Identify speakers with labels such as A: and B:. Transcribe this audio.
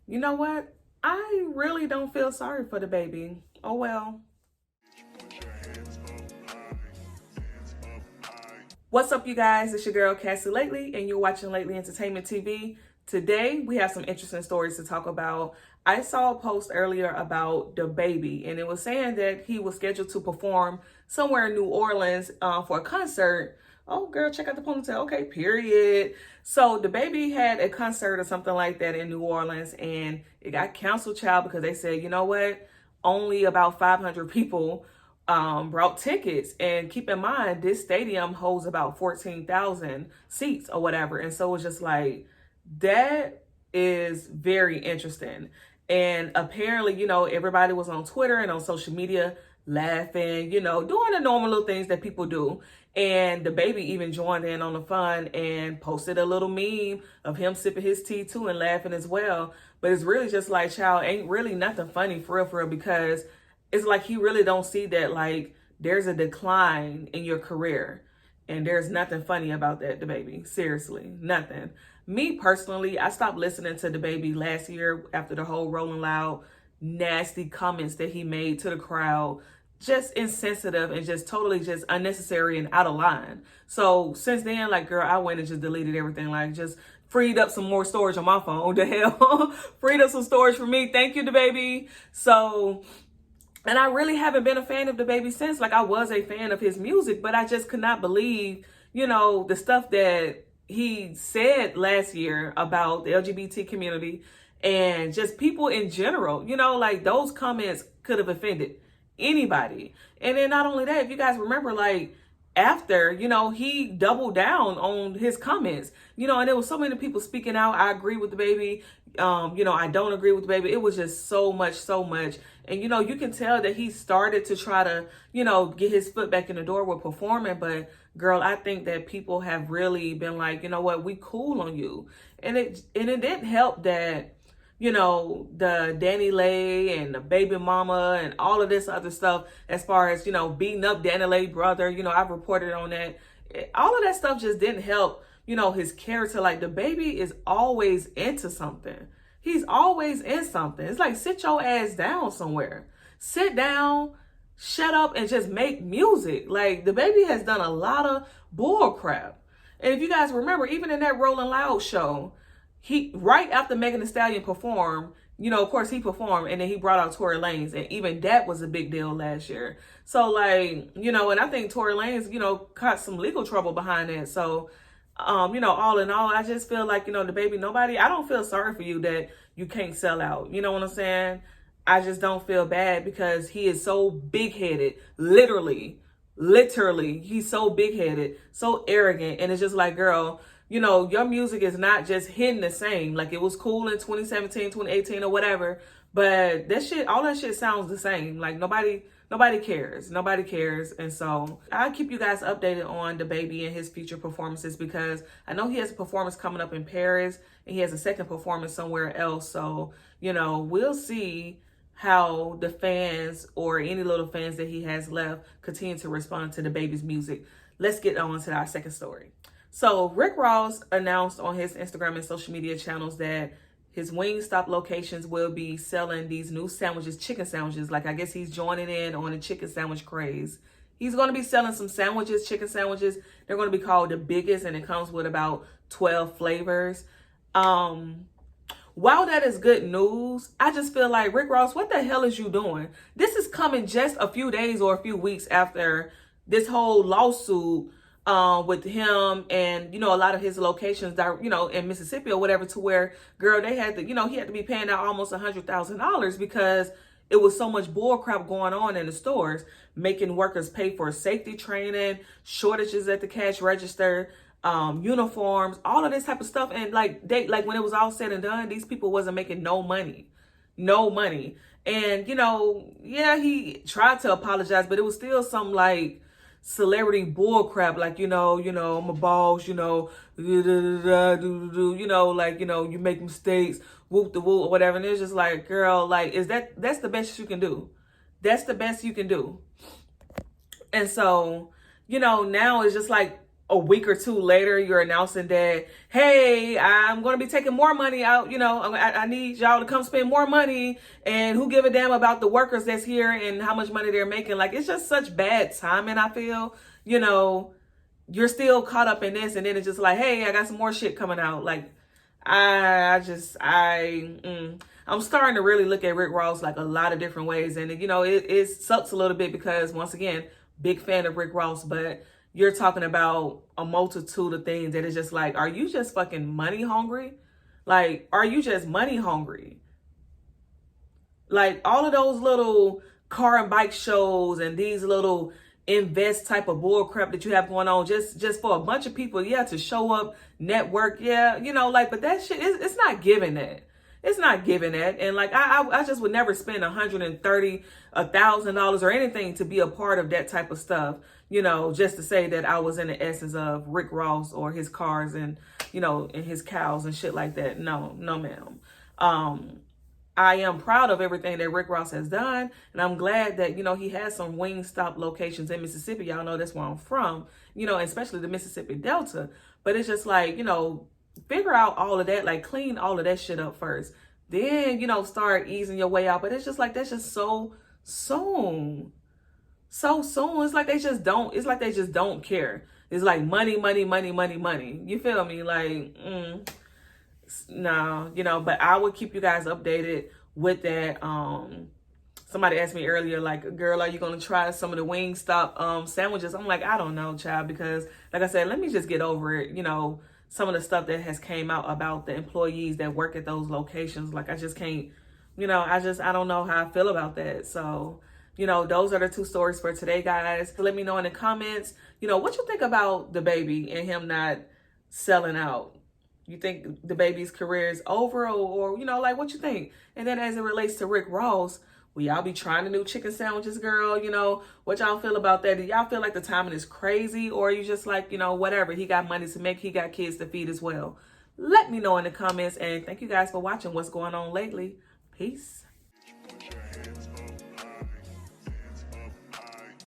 A: You know what? I really don't feel sorry for DaBaby. Oh well. What's up, you guys? It's your girl Cassie Lately, and you're watching Lately Entertainment TV. Today, we have some interesting stories to talk about. I saw a post earlier about DaBaby, and it was saying that he was scheduled to perform somewhere in New Orleans for a concert. Oh, girl, check out the ponytail. Okay, period. So DaBaby had a concert or something like that in New Orleans, and it got canceled, child, because they said, you know what? Only about 500 people brought tickets. And keep in mind, this stadium holds about 14,000 seats or whatever. And so it's just like, that is very interesting. And apparently, everybody was on Twitter and on social media laughing, doing the normal little things that people do. And DaBaby even joined in on the fun and posted a little meme of him sipping his tea too and laughing as well. But it's really just like, child, ain't really nothing funny for real, because it's like he really don't see that, like, there's a decline in your career. And there's nothing funny about that, DaBaby. Seriously, nothing. Me personally, I stopped listening to DaBaby last year after the whole Rolling Loud nasty comments that he made to the crowd. Just insensitive and just totally just unnecessary and out of line. So since then, like, girl, I went and just deleted everything. Like, just freed up some more storage on my phone. The hell? Freed up some storage for me. Thank you, DaBaby. So... and I really haven't been a fan of DaBaby since. Like, I was a fan of his music, but I just could not believe, the stuff that he said last year about the LGBT community and just people in general. Like, those comments could have offended anybody. And then not only that, if you guys remember, like, after, he doubled down on his comments, and there was so many people speaking out. I agree with DaBaby. I don't agree with DaBaby. It was just so much. And, you can tell that he started to try to, get his foot back in the door with performing. But girl, I think that people have really been like, you know what, we cool on you. And it didn't help that, the Danny Lay and the baby mama and all of this other stuff, as far as, beating up Danny Lay brother, I've reported on that. All of that stuff just didn't help, his character. Like, DaBaby is always into something. He's always in something. It's like, sit your ass down somewhere. Sit down, shut up, and just make music. Like, DaBaby has done a lot of bull crap. And if you guys remember, even in that Rolling Loud show, he, right after Megan Thee Stallion performed, of course he performed, and then he brought out Tory Lanez, and even that was a big deal last year. So, like, and I think Tory Lanez, caught some legal trouble behind that. So, all in all, I just feel like, DaBaby, I don't feel sorry for you that you can't sell out. You know what I'm saying? I just don't feel bad because he is so big-headed, literally, he's so big-headed, so arrogant. And it's just like, girl, your music is not just hitting the same. Like, it was cool in 2017, 2018 or whatever, but all that shit sounds the same. Like, nobody cares. Nobody cares. And so I'll keep you guys updated on DaBaby and his future performances, because I know he has a performance coming up in Paris and he has a second performance somewhere else. So, we'll see how the fans or any little fans that he has left continue to respond to DaBaby's music. Let's get on to our second story. So Rick Ross announced on his Instagram and social media channels that his Wingstop locations will be selling these new sandwiches, chicken sandwiches. Like, I guess he's joining in on the chicken sandwich craze. He's going to be selling some sandwiches, chicken sandwiches. They're going to be called the biggest, and it comes with about 12 flavors. While that is good news, I just feel like, Rick Ross, what the hell is you doing? This is coming just a few days or a few weeks after this whole lawsuit with him and, a lot of his locations that, in Mississippi or whatever, to where, girl, they had to, he had to be paying out almost $100,000 because it was so much bull crap going on in the stores, making workers pay for safety training, shortages at the cash register, uniforms, all of this type of stuff. And like, when it was all said and done, these people wasn't making no money. And, yeah, he tried to apologize, but it was still some, like, celebrity bull crap, like, I'm a boss, like, you make mistakes, whoop the whoop or whatever. And it's just like, girl, like, that's the best you can do. That's the best you can do. And so, now it's just like, a week or two later, you're announcing that, hey, I'm going to be taking more money out. You know, I need y'all to come spend more money. And who give a damn about the workers that's here and how much money they're making? Like, it's just such bad timing, I feel. You know, you're still caught up in this. And then it's just like, hey, I got some more shit coming out. Like, I'm starting to really look at Rick Ross like a lot of different ways. And, you know, it sucks a little bit because, once again, big fan of Rick Ross, but you're talking about a multitude of things that is just like, are you just fucking money hungry? Like, are you just money hungry? Like, all of those little car and bike shows and these little invest type of bull crap that you have going on just for a bunch of people, yeah, to show up, network, yeah, you know, like, but that shit, it's not giving that. It's not giving that. And like, I just would never spend $130,000, $1,000 or anything to be a part of that type of stuff, you know, just to say that I was in the essence of Rick Ross or his cars and, you know, and his cows and shit like that. No, ma'am. I am proud of everything that Rick Ross has done. And I'm glad that, you know, he has some Wingstop locations in Mississippi. Y'all know that's where I'm from, you know, especially the Mississippi Delta. But it's just like, you know, figure out all of that, like clean all of that shit up first. Then, you know, start easing your way out. But it's just like, that's just so soon. So soon. It's like they just don't care. It's like money, money, money, money, money. You feel me? Like, no, you know, but I will keep you guys updated with that. Somebody asked me earlier, like, girl, are you going to try some of the Wingstop sandwiches? I'm like, I don't know, child, because like I said, let me just get over it. You know, some of the stuff that has came out about the employees that work at those locations. Like, I just can't, you know, I don't know how I feel about that. So, you know, those are the two stories for today, guys. So let me know in the comments, you know, what you think about DaBaby and him not selling out. You think DaBaby's career is over, or, you know, like, what you think? And then as it relates to Rick Ross, will y'all be trying the new chicken sandwiches, girl? You know, what y'all feel about that? Do y'all feel like the timing is crazy, or are you just like, you know, whatever? He got money to make. He got kids to feed as well. Let me know in the comments, and thank you guys for watching What's Going On Lately. Peace.